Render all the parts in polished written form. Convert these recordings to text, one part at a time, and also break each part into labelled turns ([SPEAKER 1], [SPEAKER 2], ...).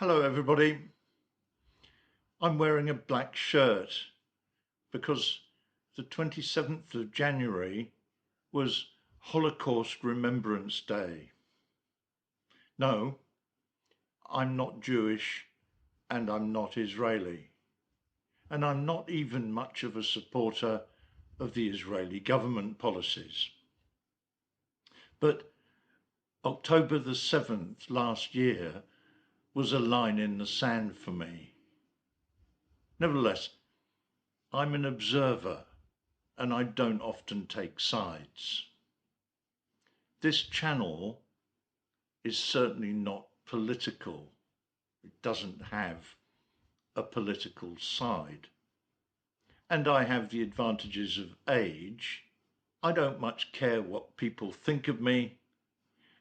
[SPEAKER 1] Hello everybody. I'm wearing a black shirt because the 27th of January was Holocaust Remembrance Day. No, I'm not Jewish and I'm not Israeli. And I'm not even much of a supporter of the Israeli government policies. But October the 7th last year was a line in the sand for me. Nevertheless, I'm an observer and I don't often take sides. This channel is certainly not political. It doesn't have a political side. And I have the advantages of age. I don't much care what people think of me,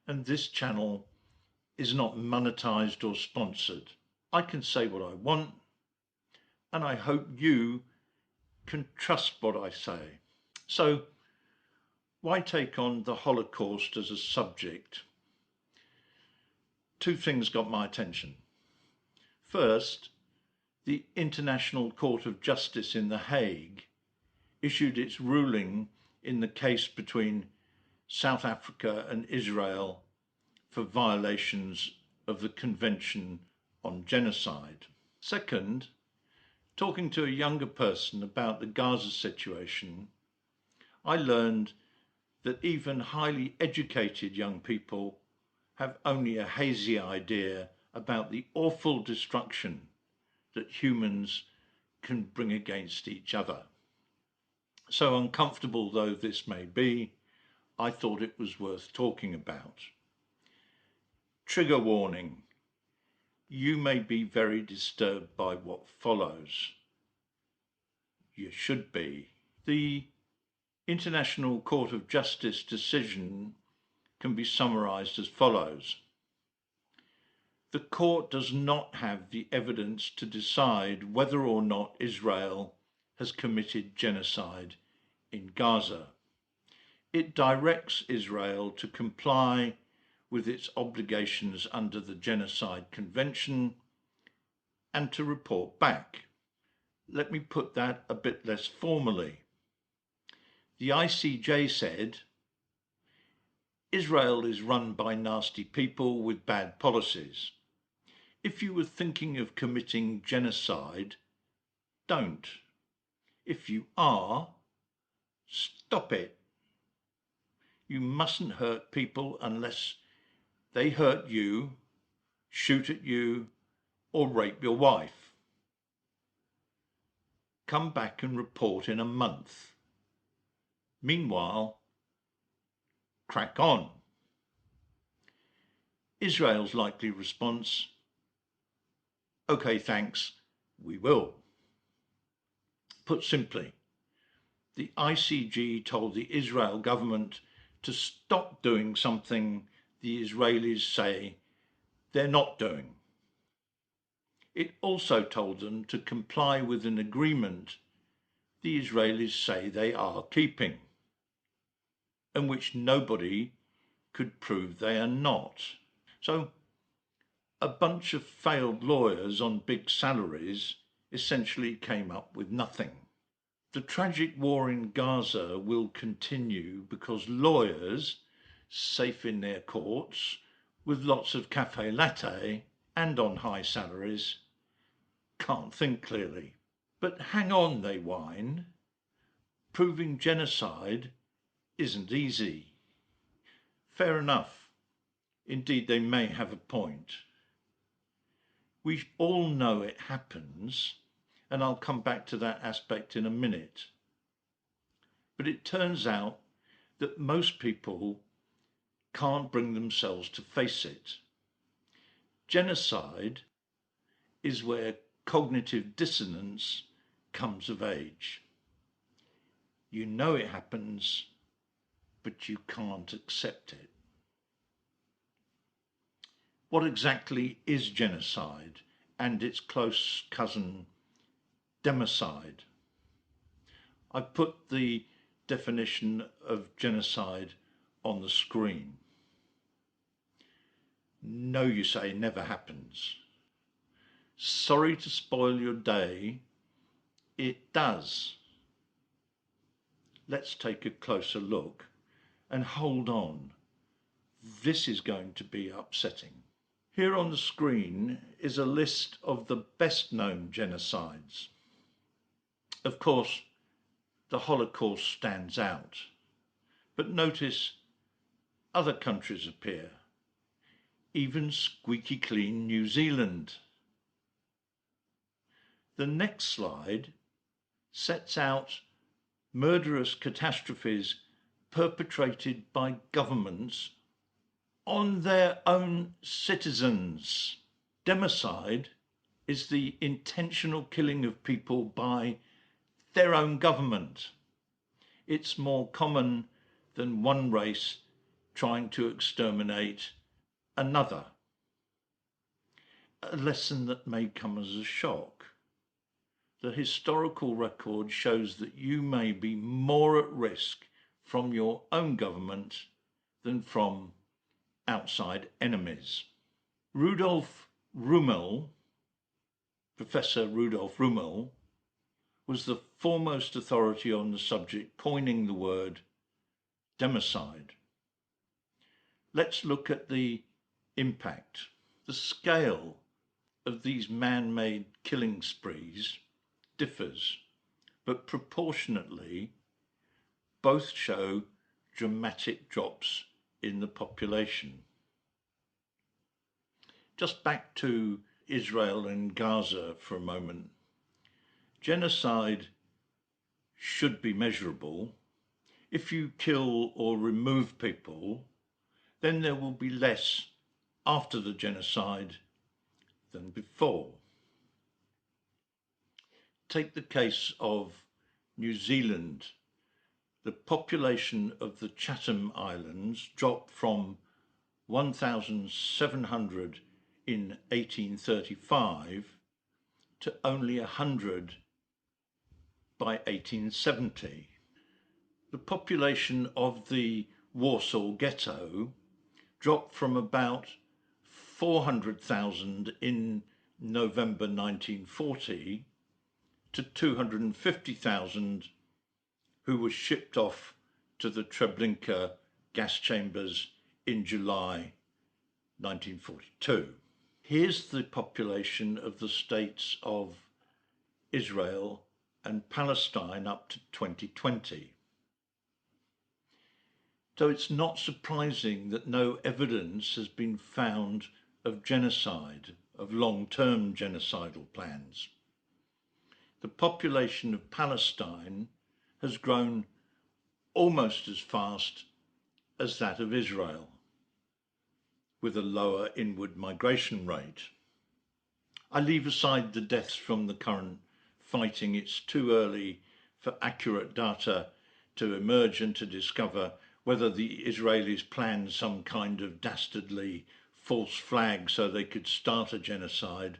[SPEAKER 1] and this channel is not monetized or sponsored. I can say what I want, and I hope you can trust what I say. So, why take on the Holocaust as a subject? Two things got my attention. First, the International Court of Justice in The Hague issued its ruling in the case between South Africa and Israel for violations of the Convention on Genocide. Second, talking to a younger person about the Gaza situation, I learned that even highly educated young people have only a hazy idea about the awful destruction that humans can bring against each other. So uncomfortable though this may be, I thought it was worth talking about. Trigger warning. You may be very disturbed by what follows. You should be. The International Court of Justice decision can be summarized as follows. The court does not have the evidence to decide whether or not Israel has committed genocide in Gaza. It directs Israel to comply with its obligations under the Genocide Convention and to report back. Let me put that a bit less formally. The ICJ said, Israel is run by nasty people with bad policies. If you were thinking of committing genocide, don't. If you are, stop it. You mustn't hurt people unless they hurt you, shoot at you, or rape your wife. Come back and report in a month. Meanwhile, crack on. Israel's likely response, okay, thanks, we will. Put simply, the ICJ told the Israel government to stop doing something the Israelis say they're not doing. It also told them to comply with an agreement the Israelis say they are keeping, and which nobody could prove they are not. So, a bunch of failed lawyers on big salaries essentially came up with nothing. The tragic war in Gaza will continue because lawyers, safe in their courts, with lots of cafe latte and on high salaries, can't think clearly. But hang on, they whine. Proving genocide isn't easy. Fair enough. Indeed, they may have a point. We all know it happens, and I'll come back to that aspect in a minute. But it turns out that most people can't bring themselves to face it. Genocide is where cognitive dissonance comes of age. You know it happens, but you can't accept it. What exactly is genocide and its close cousin, democide? I've put the definition of genocide on the screen. No, you say, never happens. sorry to spoil your day, it does. Let's take a closer look and hold on. This is going to be upsetting. Here on the screen is a list of the best known genocides. Of course, the Holocaust stands out, but notice other countries appear, even squeaky clean New Zealand. The next slide sets out murderous catastrophes perpetrated by governments on their own citizens. Democide is the intentional killing of people by their own government. It's more common than one race trying to exterminate another. A lesson that may come as a shock. The historical record shows that you may be more at risk from your own government than from outside enemies. Professor Rudolf Rummel, was the foremost authority on the subject, coining the word democide. Let's look at the impact. The scale of these man-made killing sprees differs, but proportionately both show dramatic drops in the population. Just back to Israel and Gaza for a moment. Genocide should be measurable. If you kill or remove people, then there will be less after the genocide than before. Take the case of New Zealand. The population of the Chatham Islands dropped from 1,700 in 1835 to only 100 by 1870. The population of the Warsaw Ghetto dropped from about 400,000 in November 1940 to 250,000 who were shipped off to the Treblinka gas chambers in July 1942. Here's the population of the states of Israel and Palestine up to 2020. So it's not surprising that no evidence has been found of genocide, of long-term genocidal plans. The population of Palestine has grown almost as fast as that of Israel, with a lower inward migration rate. I leave aside the deaths from the current fighting. It's too early for accurate data to emerge and to discover whether the Israelis planned some kind of dastardly false flag so they could start a genocide,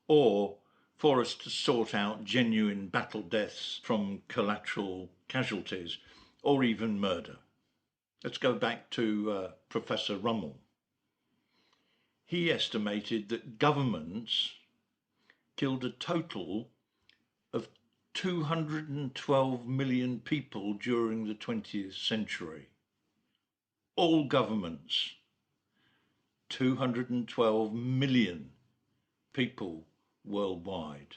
[SPEAKER 1] or for us to sort out genuine battle deaths from collateral casualties, or even murder. Let's go back to Professor Rummel. He estimated that governments killed a total of 212 million people during the 20th century. All governments, 212 million people worldwide.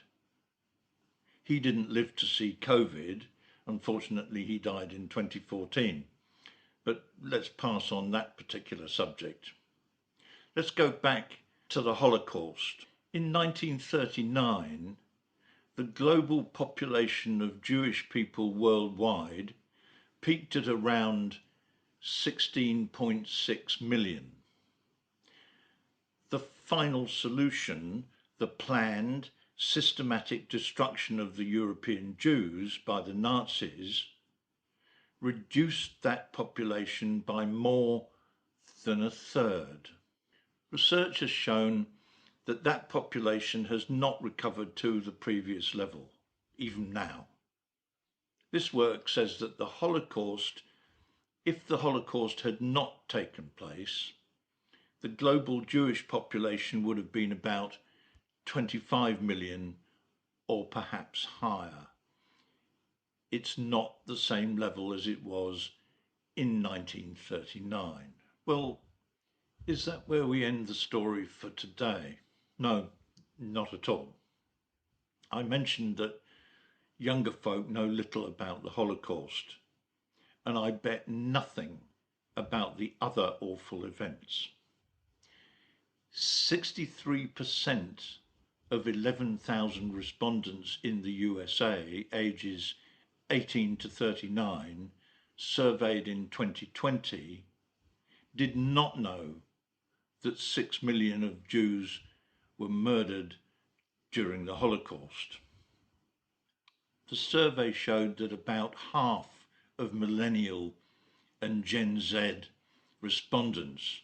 [SPEAKER 1] He didn't live to see COVID. Unfortunately, he died in 2014. But let's pass on that particular subject. Let's go back to the Holocaust. In 1939, the global population of Jewish people worldwide peaked at around 16.6 million. The final solution, the planned systematic destruction of the European Jews by the Nazis, reduced that population by more than a third. Research has shown that that population has not recovered to the previous level, even now. This work says that if the Holocaust had not taken place, the global Jewish population would have been about 25 million or perhaps higher. It's not the same level as it was in 1939. Well, is that where we end the story for today? No, not at all. I mentioned that younger folk know little about the Holocaust, and I bet nothing about the other awful events. 63% of 11,000 respondents in the USA, ages 18 to 39, surveyed in 2020, did not know that 6 million of Jews were murdered during the Holocaust. The survey showed that about half of millennial and Gen Z respondents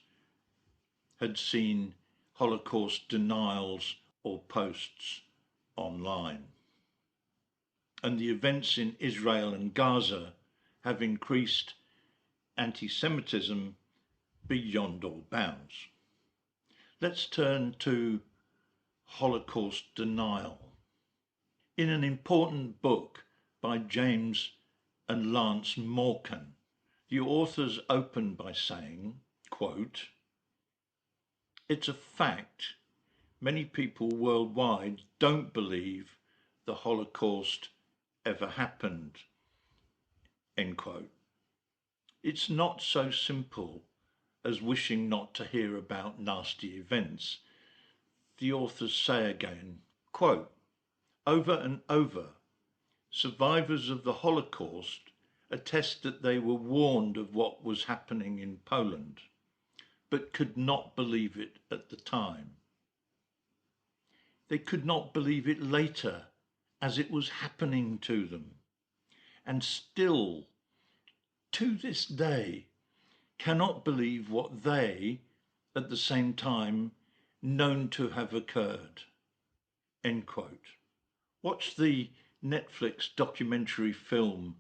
[SPEAKER 1] had seen Holocaust denials or posts online. And the events in Israel and Gaza have increased anti-Semitism beyond all bounds. Let's turn to Holocaust denial. In an important book by James and Lance Morkan, the authors open by saying, quote, "It's a fact many people worldwide don't believe the Holocaust ever happened," end quote. It's not so simple as wishing not to hear about nasty events. The authors say again, quote, "Over and over, survivors of the Holocaust attest that they were warned of what was happening in Poland, but could not believe it at the time. They could not believe it later as it was happening to them, and still, to this day, cannot believe what they, at the same time, known to have occurred," end quote. Watch the Netflix documentary film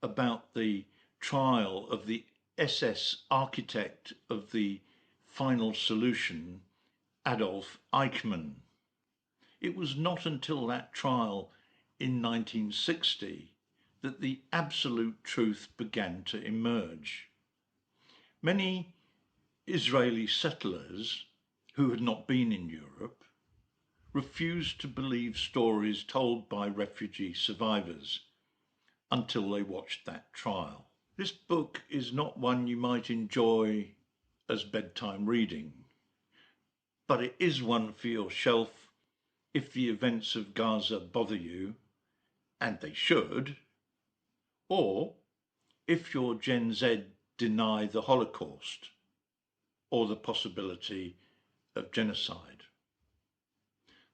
[SPEAKER 1] about the trial of the SS architect of the final solution, Adolf Eichmann. It was not until that trial in 1960 that the absolute truth began to emerge. Many Israeli settlers who had not been in Europe refused to believe stories told by refugee survivors until they watched that trial. This book is not one you might enjoy as bedtime reading, but it is one for your shelf if the events of Gaza bother you, and they should, or if your Gen Z deny the Holocaust or the possibility of genocide.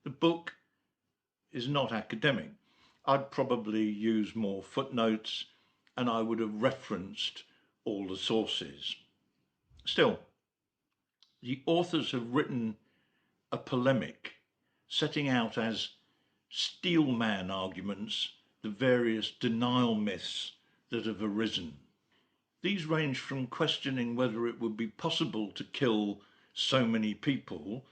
[SPEAKER 1] The book is not academic. I'd probably use more footnotes and I would have referenced all the sources. Still, the authors have written a polemic setting out as steelman arguments the various denial myths that have arisen. These range from questioning whether it would be possible to kill so many people,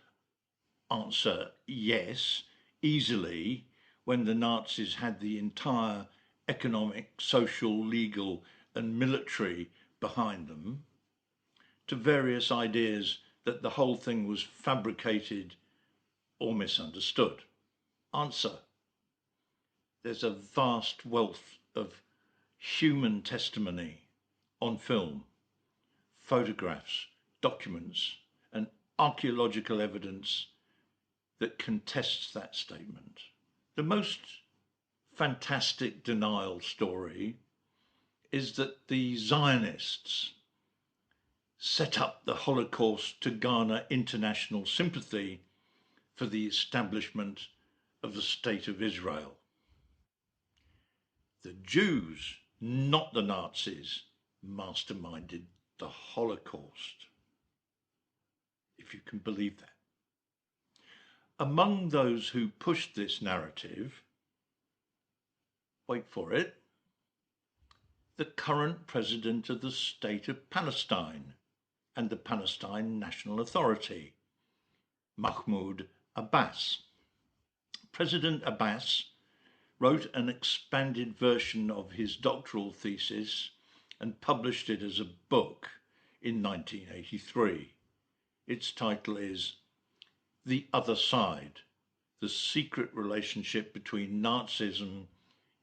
[SPEAKER 1] answer yes, easily, when the Nazis had the entire economic, social, legal and military behind them, to various ideas that the whole thing was fabricated or misunderstood. Answer: there's a vast wealth of human testimony on film, photographs, documents, and archaeological evidence that contests that statement. The most fantastic denial story is that the Zionists set up the Holocaust to garner international sympathy for the establishment of the State of Israel. The Jews, not the Nazis, masterminded the Holocaust, if you can believe that. Among those who pushed this narrative, wait for it, the current president of the State of Palestine and the Palestine National Authority, Mahmoud Abbas. President Abbas wrote an expanded version of his doctoral thesis and published it as a book in 1983. Its title is The Other Side: The Secret Relationship Between Nazism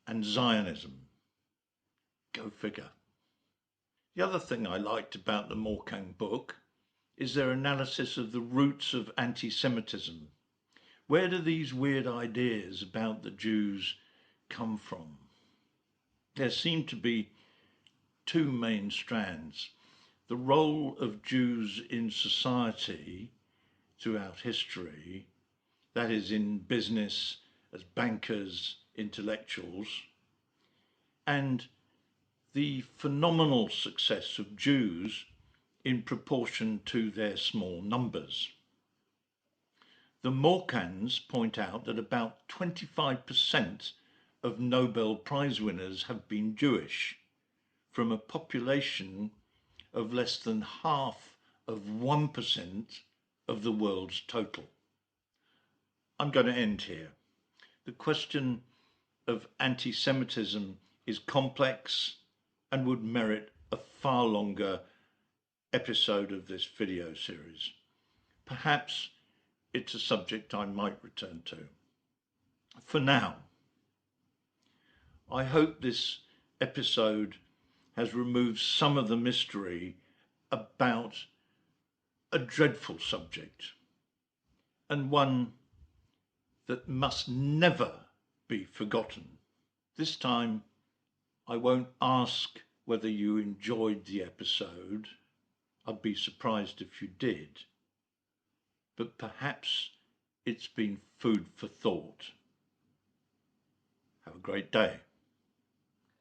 [SPEAKER 1] and Zionism. Go figure. The other thing I liked about the Morkang book is their analysis of the roots of anti-Semitism. Where do these weird ideas about the Jews come from? There seem to be two main strands. The role of Jews in society throughout history, that is in business, as bankers, intellectuals, and the phenomenal success of Jews in proportion to their small numbers. The Morkangs point out that about 25% of Nobel Prize winners have been Jewish, from a population of less than half of 1% of the world's total. I'm going to end here. The question of anti-Semitism is complex and would merit a far longer episode of this video series. Perhaps it's a subject I might return to. For now, I hope this episode has removed some of the mystery about a dreadful subject, and one that must never be forgotten. This time, I won't ask whether you enjoyed the episode. I'd be surprised if you did. But perhaps it's been food for thought. Have a great day.